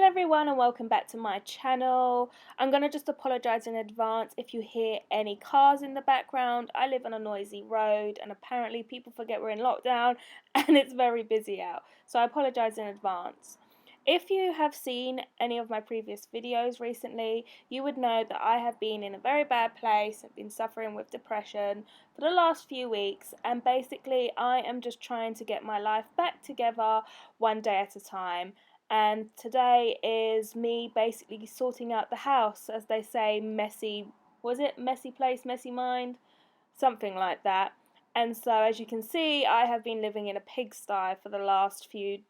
everyone, and welcome back to my channel. I'm going to just apologise in advance if you hear any cars in the background. I live on a noisy road and apparently people forget we're in lockdown and it's very busy out. So I apologise in advance. If you have seen any of my previous videos recently, you would know that I have been in a very bad place. I've been suffering with depression for the last few weeks, and basically I am just trying to get my life back together one day at a time. And today is me basically sorting out the house, as they say, messy, was it messy place, messy mind? Something like that. And so as you can see, I have been living in a pigsty for the last few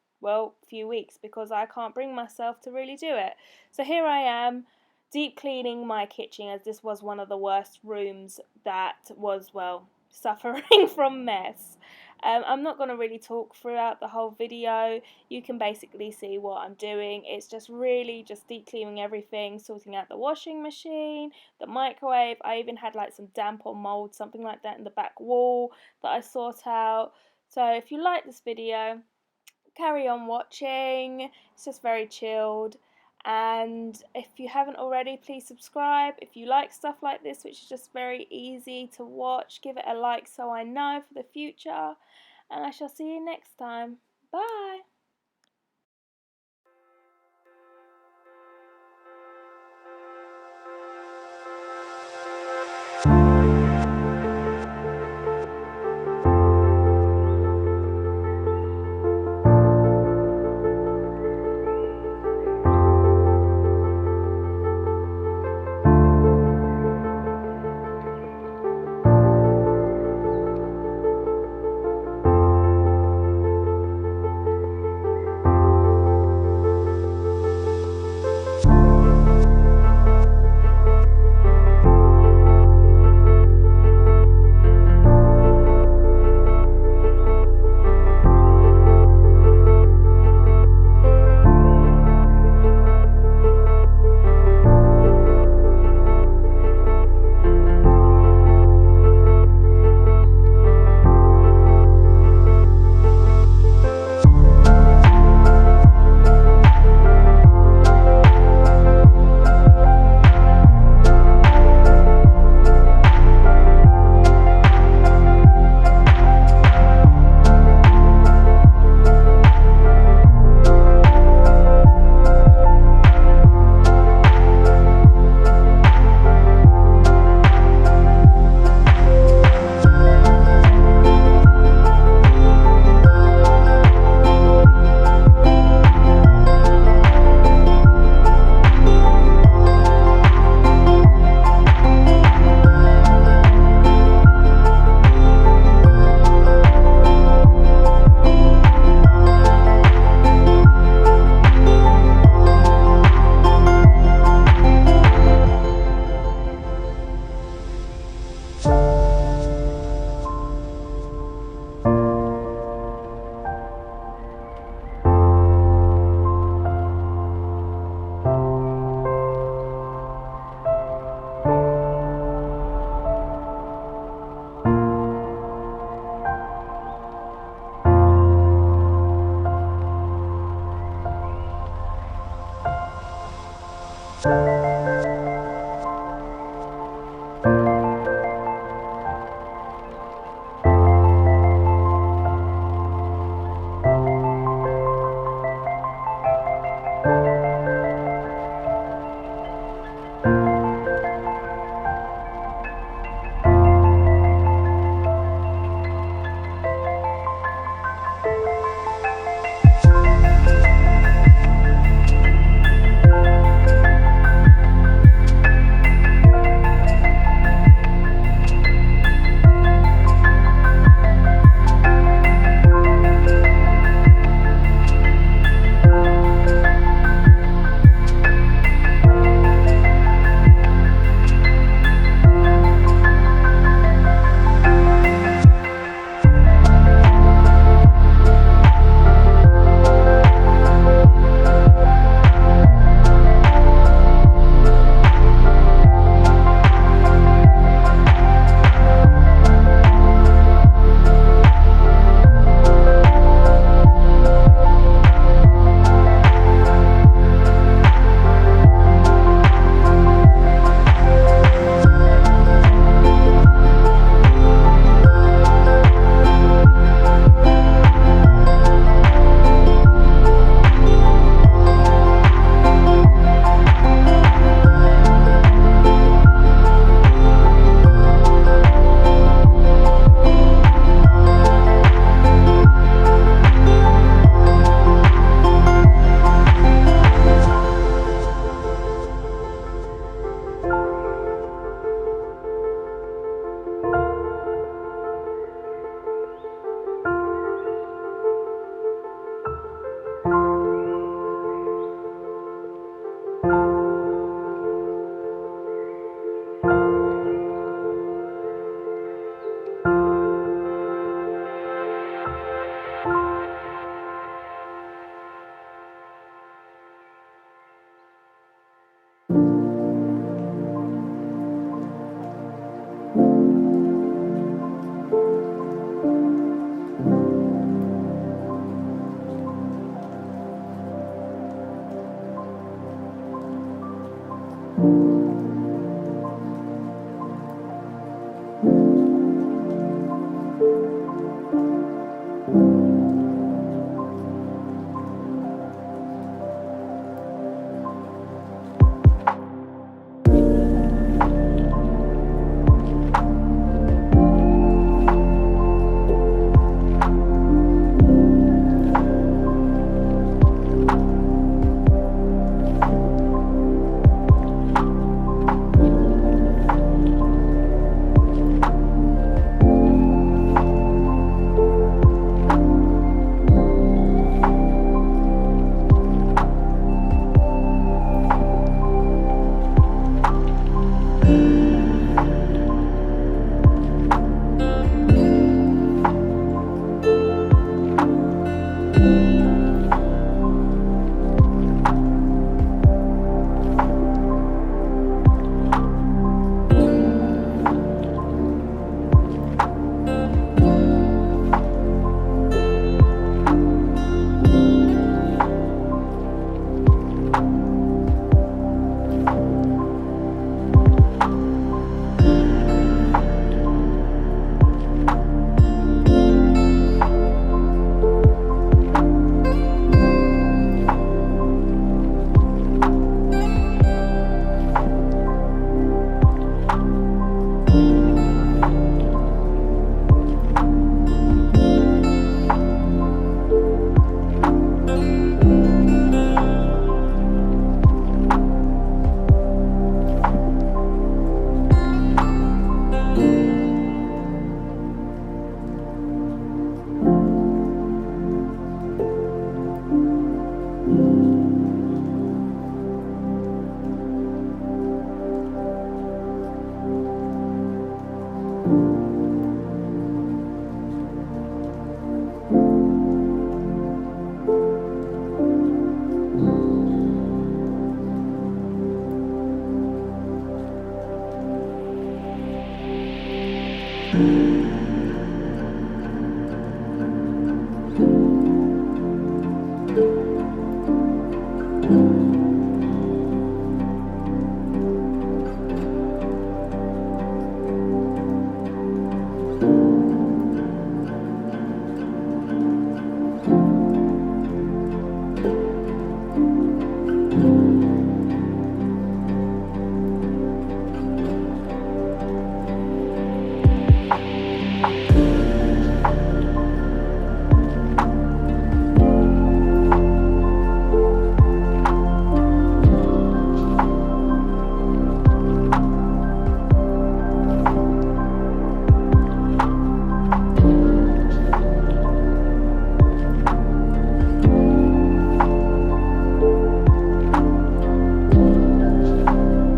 weeks because I can't bring myself to really do it. So here I am, deep cleaning my kitchen, as this was one of the worst rooms that was, suffering from mess. I'm not going to really talk throughout the whole video. You can basically see what I'm doing. It's just really just deep cleaning everything, sorting out the washing machine, the microwave. I even had like some damp or mold, something like that, in the back wall that I sort out. So if you like this video, carry on watching. It's just very chilled. And if you haven't already, please subscribe. If you like stuff like this, which is just very easy to watch, give it a like so I know for the future. And I shall see you next time. Bye.